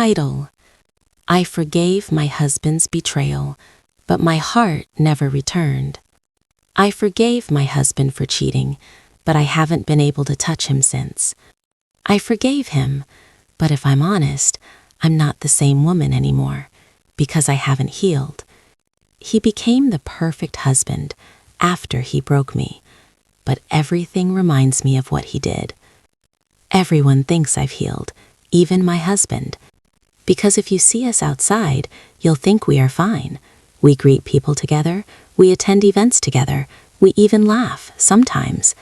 Title: I forgave my husband's betrayal, but my heart never returned. I forgave my husband for cheating, but I haven't been able to touch him since. I forgave him, but if I'm honest, I'm not the same woman anymore, because I haven't healed. He became the perfect husband after he broke me, but everything reminds me of what he did. Everyone thinks I've healed, even my husband, because if you see us outside, you'll think we are fine. We greet people together, we attend events together, we even laugh, sometimes.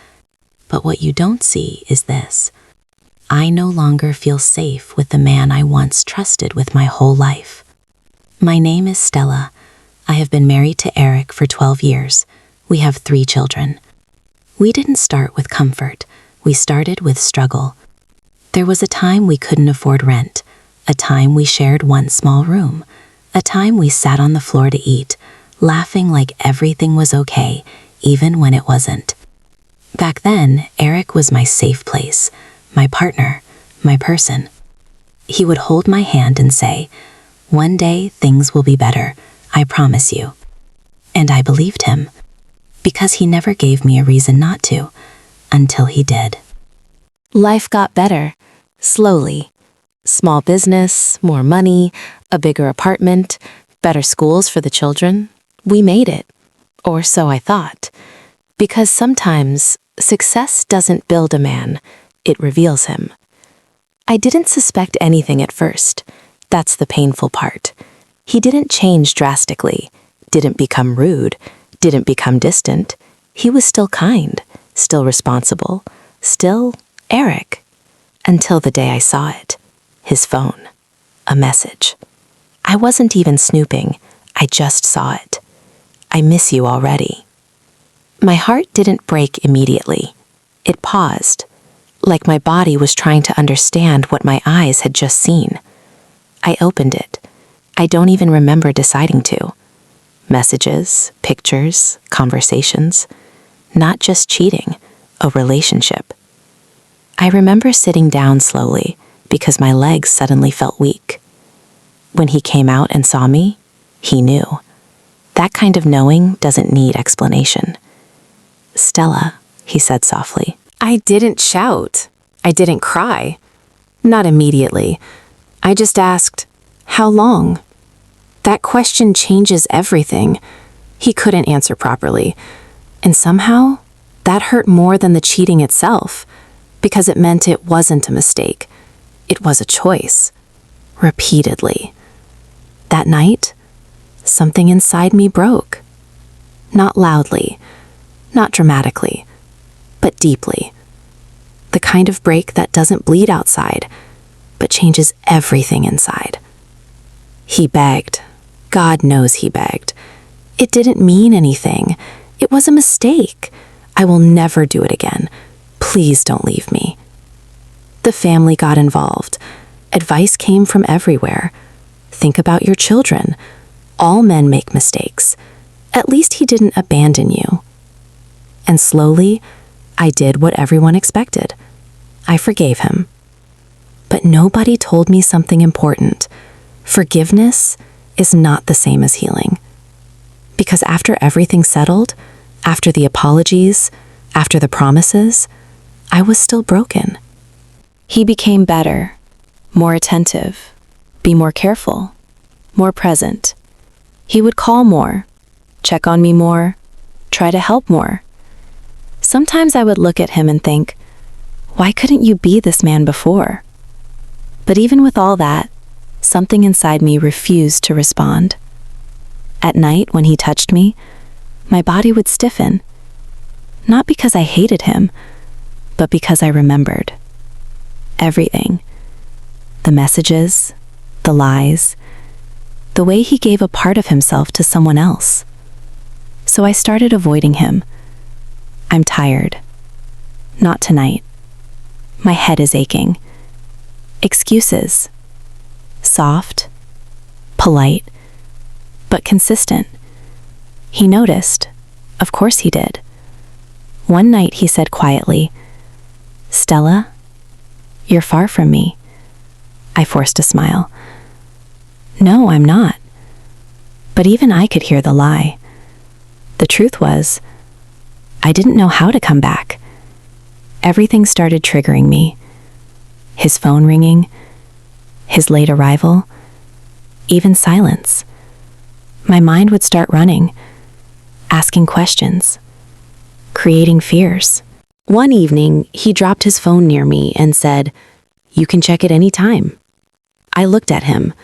But what you don't see is this. I no longer feel safe with the man I once trusted with my whole life. My name is Stella. I have been married to Eric for 12 years. We have 3 children. We didn't start with comfort. We started with struggle. There was a time we couldn't afford rent, a time we shared one small room, a time we sat on the floor to eat, laughing like everything was okay, even when it wasn't. Back then, Eric was my safe place, my partner, my person. He would hold my hand and say, "One day things will be better, I promise you." And I believed him, because he never gave me a reason not to, until he did. Life got better, slowly. Small business, more money, a bigger apartment, better schools for the children. We made it, or so I thought. Because sometimes success doesn't build a man, it reveals him. I didn't suspect anything at first. That's the painful part. He didn't change drastically, didn't become rude, didn't become distant. He was still kind, still responsible, still Eric. Until the day I saw it. His phone. A message. I wasn't even snooping. I just saw it. "I miss you already." My heart didn't break immediately. It paused, like my body was trying to understand what my eyes had just seen. I opened it. I don't even remember deciding to. Messages, pictures, conversations. Not just cheating, a relationship. I remember sitting down slowly because my legs suddenly felt weak. When he came out and saw me, he knew. That kind of knowing doesn't need explanation. "Stella," he said softly. I didn't shout. I didn't cry. Not immediately. I just asked, "How long?" That question changes everything. He couldn't answer properly. And somehow, that hurt more than the cheating itself, because it meant it wasn't a mistake. It was a choice. Repeatedly. That night, something inside me broke. Not loudly, not dramatically, but deeply. The kind of break that doesn't bleed outside, but changes everything inside. He begged. God knows he begged. It didn't mean anything. It was a mistake. I will never do it again. Please don't leave me. The family got involved. Advice came from everywhere. Think about your children. All men make mistakes. At least he didn't abandon you. And slowly, I did what everyone expected. I forgave him. But nobody told me something important. Forgiveness is not the same as healing. Because after everything settled, after the apologies, after the promises, I was still broken. He became better, more attentive, be more careful, more present. He would call more, check on me more, try to help more. Sometimes I would look at him and think, why couldn't you be this man before? But even with all that, something inside me refused to respond. At night, when he touched me, my body would stiffen. Not because I hated him, but because I remembered. Everything. The messages, the lies, the way he gave a part of himself to someone else. So I started avoiding him. I'm tired. Not tonight. My head is aching. Excuses. Soft, polite, but consistent. He noticed. Of course he did. One night he said quietly, "Stella, you're far from me." I forced a smile. No, I'm not. But even I could hear the lie. The truth was, I didn't know how to come back. Everything started triggering me. His phone ringing, his late arrival, even silence. My mind would start running, asking questions, creating fears. One evening, he dropped his phone near me and said, "You can check it any time." I looked at him.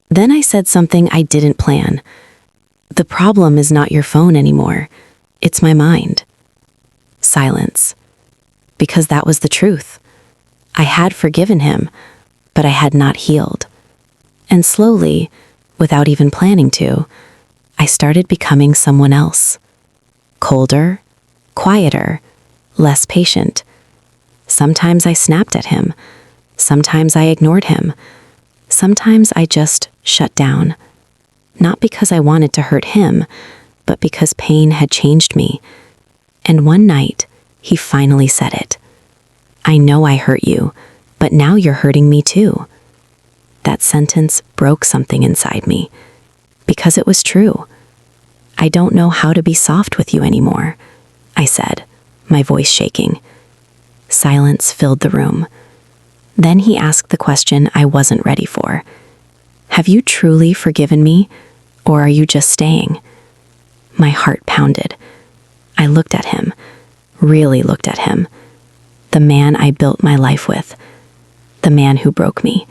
Then I said something I didn't plan. "The problem is not your phone anymore. It's my mind." Silence. Because that was the truth. I had forgiven him, but I had not healed. And slowly, without even planning to, I started becoming someone else. Colder, quieter, less patient. Sometimes I snapped at him. Sometimes I ignored him. Sometimes I just shut down. Not because I wanted to hurt him, but because pain had changed me. And one night, he finally said it. "I know I hurt you, but now you're hurting me too." That sentence broke something inside me, because it was true. "I don't know how to be soft with you anymore," I said, my voice shaking. Silence filled the room. Then he asked the question I wasn't ready for. "Have you truly forgiven me, or are you just staying?" My heart pounded. I looked at him, really looked at him. The man I built my life with. The man who broke me.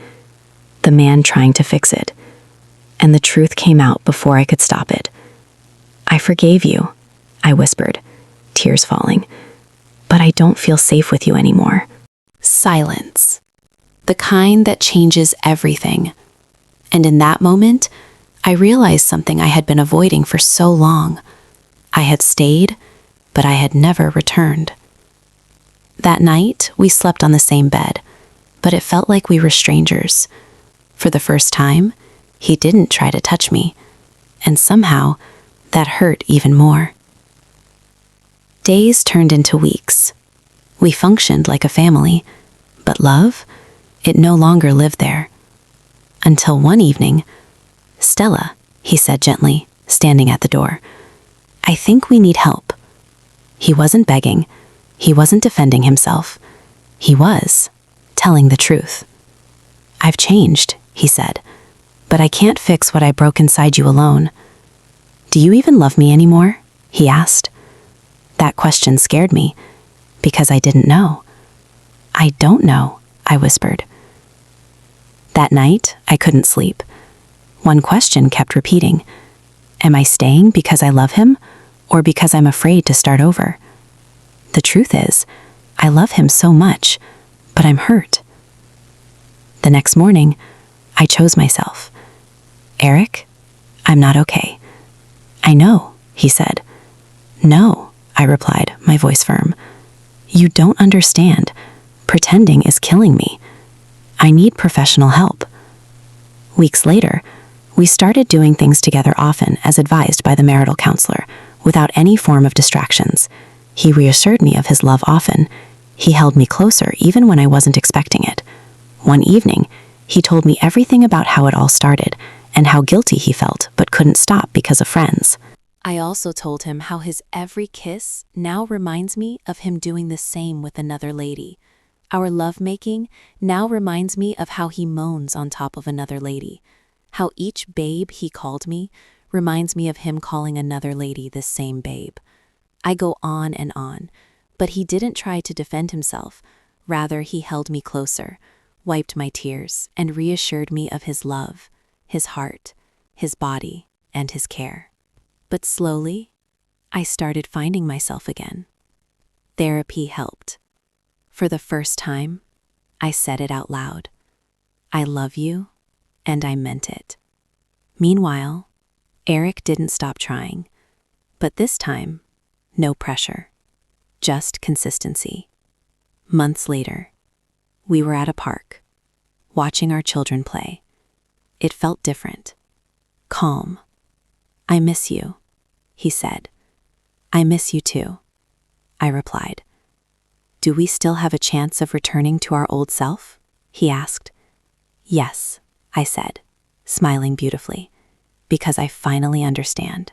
The man trying to fix it. And the truth came out before I could stop it. "I forgave you," I whispered, tears falling. "But I don't feel safe with you anymore." Silence. The kind that changes everything. And in that moment, I realized something I had been avoiding for so long. I had stayed, but I had never returned. That night, we slept on the same bed, but it felt like we were strangers. For the first time, he didn't try to touch me, and somehow, that hurt even more. Days turned into weeks. We functioned like a family, but love, it no longer lived there. Until one evening, "Stella," he said gently, standing at the door, "I think we need help." He wasn't begging. He wasn't defending himself. He was telling the truth. "I've changed," he said, "but I can't fix what I broke inside you alone." "Do you even love me anymore?" he asked. That question scared me, because I didn't know. "I don't know," I whispered. That night, I couldn't sleep. One question kept repeating. Am I staying because I love him, or because I'm afraid to start over? The truth is, I love him so much, but I'm hurt. The next morning, I chose myself. "Eric, I'm not okay." "I know," he said. "No," I replied, my voice firm. "You don't understand. Pretending is killing me. I need professional help." Weeks later, we started doing things together often as advised by the marital counselor, without any form of distractions. He reassured me of his love often. He held me closer even when I wasn't expecting it. One evening, he told me everything about how it all started and how guilty he felt but couldn't stop because of friends. I also told him how his every kiss now reminds me of him doing the same with another lady. Our lovemaking now reminds me of how he moans on top of another lady. How each babe he called me reminds me of him calling another lady the same babe. I go on, but he didn't try to defend himself. Rather, he held me closer, wiped my tears, and reassured me of his love, his heart, his body, and his care. But slowly, I started finding myself again. Therapy helped. For the first time, I said it out loud. I love you, and I meant it. Meanwhile, Eric didn't stop trying. But this time, no pressure, just consistency. Months later, we were at a park, watching our children play. It felt different, calm. I miss you, he said. I miss you too, I replied. Do we still have a chance of returning to our old self? He asked. Yes, I said, smiling beautifully, because I finally understand.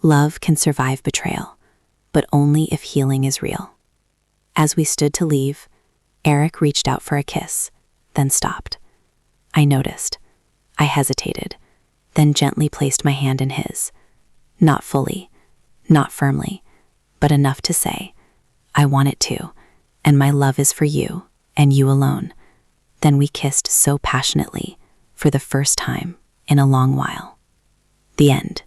Love can survive betrayal, but only if healing is real. As we stood to leave, Eric reached out for a kiss, then stopped. I noticed. I hesitated, then gently placed my hand in his. Not fully, not firmly, but enough to say, I want it too, and my love is for you, and you alone. Then we kissed so passionately, for the first time in a long while. The end.